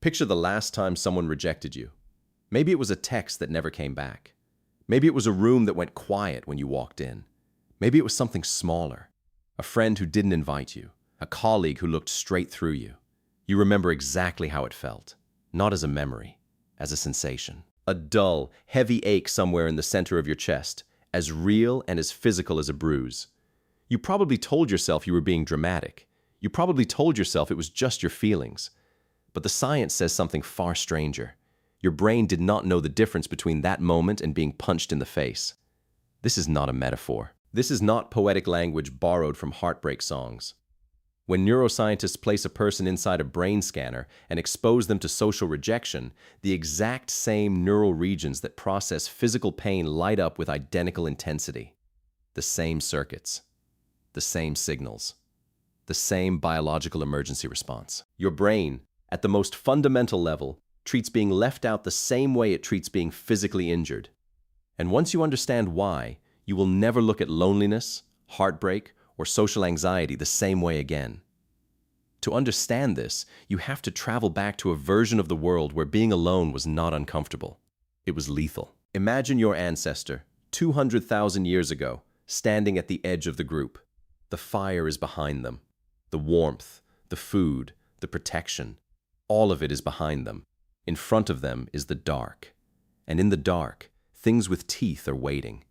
Picture the last time someone rejected you. Maybe it was a text that never came back. Maybe it was a room that went quiet when you walked in. Maybe it was something smaller. A friend who didn't invite you. A colleague who looked straight through you. You remember exactly how it felt. Not as a memory, as a sensation. A dull, heavy ache somewhere in the center of your chest, as real and as physical as a bruise. You probably told yourself you were being dramatic. You probably told yourself it was just your feelings. But the science says something far stranger. Your brain did not know the difference between that moment and being punched in the face. This is not a metaphor. This is not poetic language borrowed from heartbreak songs. When neuroscientists place a person inside a brain scanner and expose them to social rejection, the exact same neural regions that process physical pain light up with identical intensity. The same circuits. The same signals. The same biological emergency response. Your brain, at the most fundamental level, treats being left out the same way it treats being physically injured. And once you understand why, you will never look at loneliness, heartbreak, or social anxiety the same way again. To understand this, you have to travel back to a version of the world where being alone was not uncomfortable. It was lethal. Imagine your ancestor, 200,000 years ago, standing at the edge of the group. The fire is behind them. The warmth, the food, the protection, all of it is behind them. In front of them is the dark. And in the dark, things with teeth are waiting.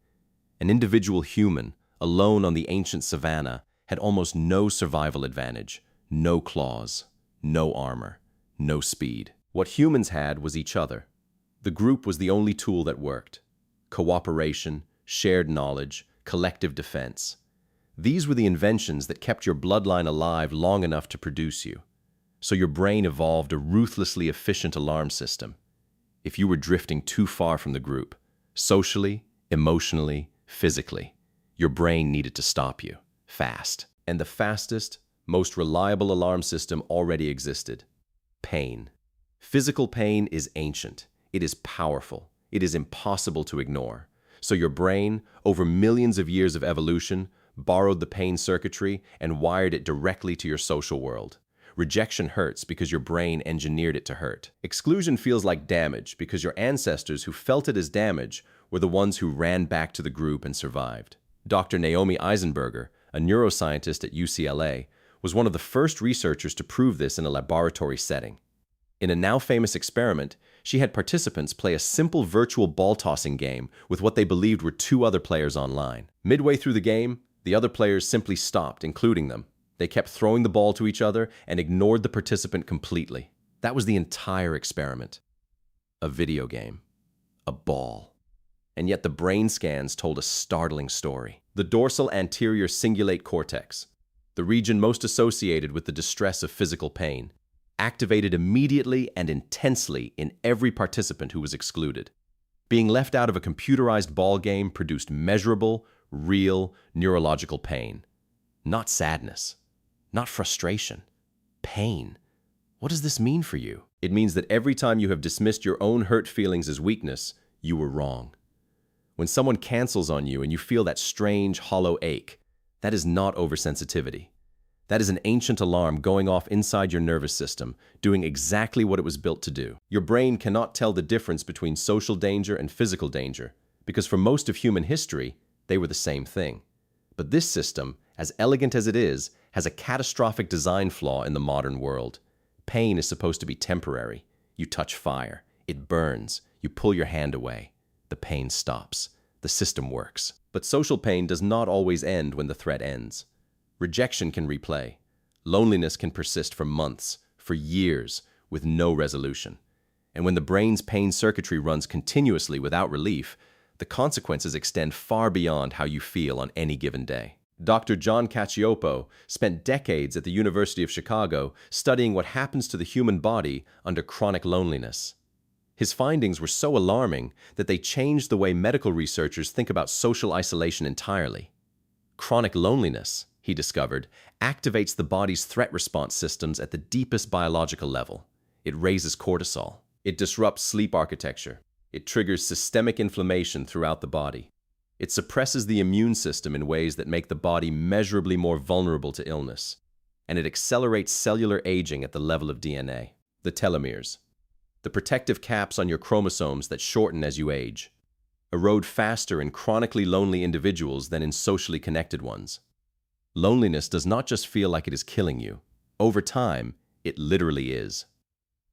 An individual human, alone on the ancient savannah, had almost no survival advantage, no claws, no armor, no speed. What humans had was each other. The group was the only tool that worked. Cooperation, shared knowledge, collective defense. These were the inventions that kept your bloodline alive long enough to produce you. So your brain evolved a ruthlessly efficient alarm system. If you were drifting too far from the group, socially, emotionally, physically, your brain needed to stop you, fast. And the fastest, most reliable alarm system already existed. Pain. Physical pain is ancient. It is powerful. It is impossible to ignore. So your brain, over millions of years of evolution, borrowed the pain circuitry and wired it directly to your social world. Rejection hurts because your brain engineered it to hurt. Exclusion feels like damage because your ancestors who felt it as damage were the ones who ran back to the group and survived. Dr. Naomi Eisenberger, a neuroscientist at UCLA, was one of the first researchers to prove this in a laboratory setting. In a now famous experiment, she had participants play a simple virtual ball-tossing game with what they believed were two other players online. Midway through the game, the other players simply stopped, including them. They kept throwing the ball to each other and ignored the participant completely. That was the entire experiment. A video game. A ball. And yet the brain scans told a startling story. The dorsal anterior cingulate cortex, the region most associated with the distress of physical pain, activated immediately and intensely in every participant who was excluded. Being left out of a computerized ball game produced measurable, real neurological pain. Not sadness. Not frustration. Pain. What does this mean for you? It means that every time you have dismissed your own hurt feelings as weakness, you were wrong. When someone cancels on you and you feel that strange, hollow ache, that is not oversensitivity. That is an ancient alarm going off inside your nervous system, doing exactly what it was built to do. Your brain cannot tell the difference between social danger and physical danger, because for most of human history, they were the same thing. But this system, as elegant as it is, has a catastrophic design flaw in the modern world. Pain is supposed to be temporary. You touch fire. It burns. You pull your hand away. The pain stops. The system works. But social pain does not always end when the threat ends. Rejection can replay. Loneliness can persist for months, for years, with no resolution. And when the brain's pain circuitry runs continuously without relief, the consequences extend far beyond how you feel on any given day. Dr. John Cacioppo spent decades at the University of Chicago studying what happens to the human body under chronic loneliness. His findings were so alarming that they changed the way medical researchers think about social isolation entirely. Chronic loneliness, he discovered, activates the body's threat response systems at the deepest biological level. It raises cortisol. It disrupts sleep architecture. It triggers systemic inflammation throughout the body. It suppresses the immune system in ways that make the body measurably more vulnerable to illness. And it accelerates cellular aging at the level of DNA. The telomeres, the protective caps on your chromosomes that shorten as you age, erode faster in chronically lonely individuals than in socially connected ones. Loneliness does not just feel like it is killing you. Over time, it literally is.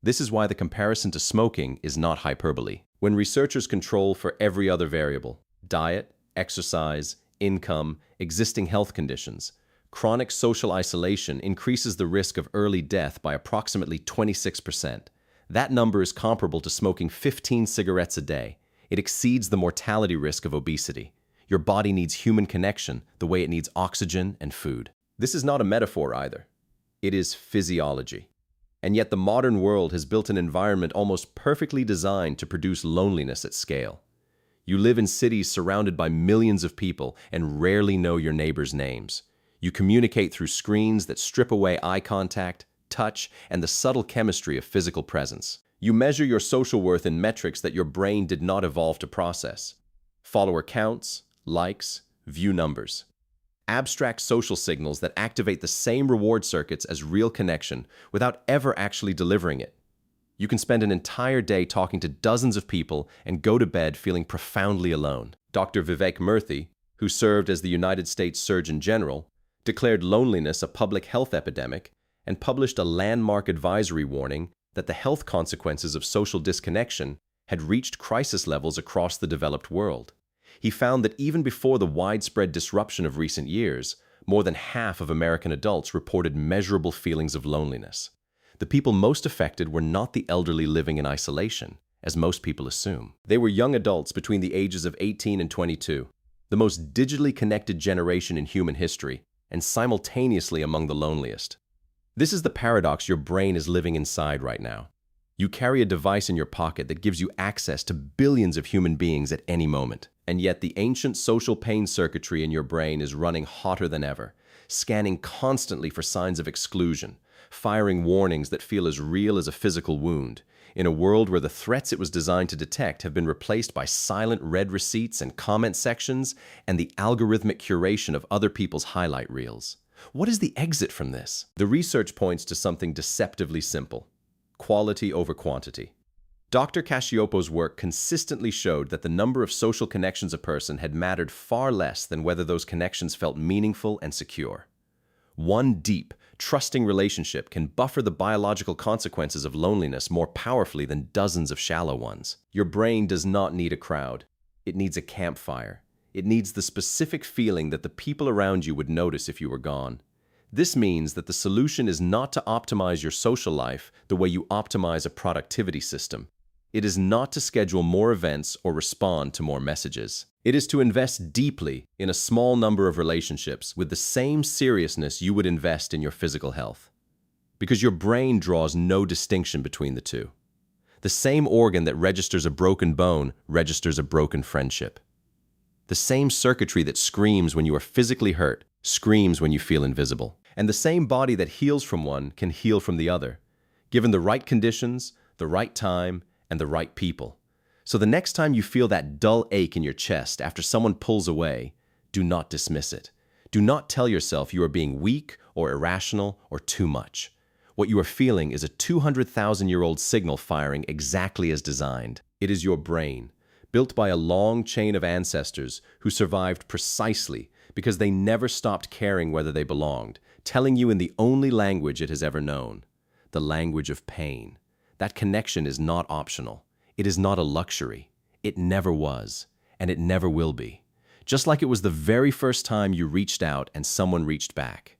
This is why the comparison to smoking is not hyperbole. When researchers control for every other variable, diet, exercise, income, existing health conditions, chronic social isolation increases the risk of early death by approximately 26%. That number is comparable to smoking 15 cigarettes a day. It exceeds the mortality risk of obesity. Your body needs human connection the way it needs oxygen and food. This is not a metaphor either. It is physiology. And yet the modern world has built an environment almost perfectly designed to produce loneliness at scale. You live in cities surrounded by millions of people and rarely know your neighbors' names. You communicate through screens that strip away eye contact, touch, and the subtle chemistry of physical presence. You measure your social worth in metrics that your brain did not evolve to process. Follower counts, likes, view numbers. Abstract social signals that activate the same reward circuits as real connection without ever actually delivering it. You can spend an entire day talking to dozens of people and go to bed feeling profoundly alone. Dr. Vivek Murthy, who served as the United States Surgeon General, declared loneliness a public health epidemic and published a landmark advisory warning that the health consequences of social disconnection had reached crisis levels across the developed world. He found that even before the widespread disruption of recent years, more than half of American adults reported measurable feelings of loneliness. The people most affected were not the elderly living in isolation, as most people assume. They were young adults between the ages of 18 and 22, the most digitally connected generation in human history, and simultaneously among the loneliest. This is the paradox your brain is living inside right now. You carry a device in your pocket that gives you access to billions of human beings at any moment. And yet the ancient social pain circuitry in your brain is running hotter than ever, scanning constantly for signs of exclusion, firing warnings that feel as real as a physical wound, in a world where the threats it was designed to detect have been replaced by silent read receipts and comment sections and the algorithmic curation of other people's highlight reels. What is the exit from this? The research points to something deceptively simple: quality over quantity. Dr. Cacioppo's work consistently showed that the number of social connections a person had mattered far less than whether those connections felt meaningful and secure. One deep, trusting relationship can buffer the biological consequences of loneliness more powerfully than dozens of shallow ones. Your brain does not need a crowd. It needs a campfire. It needs the specific feeling that the people around you would notice if you were gone. This means that the solution is not to optimize your social life the way you optimize a productivity system. It is not to schedule more events or respond to more messages. It is to invest deeply in a small number of relationships with the same seriousness you would invest in your physical health. Because your brain draws no distinction between the two. The same organ that registers a broken bone registers a broken friendship. The same circuitry that screams when you are physically hurt screams when you feel invisible. And the same body that heals from one can heal from the other, given the right conditions, the right time, and the right people. So the next time you feel that dull ache in your chest after someone pulls away, do not dismiss it. Do not tell yourself you are being weak or irrational or too much. What you are feeling is a 200,000-year-old signal firing exactly as designed. It is your brain, built by a long chain of ancestors who survived precisely because they never stopped caring whether they belonged, telling you in the only language it has ever known, the language of pain. That connection is not optional. It is not a luxury. It never was, and it never will be. Just like it was the very first time you reached out and someone reached back.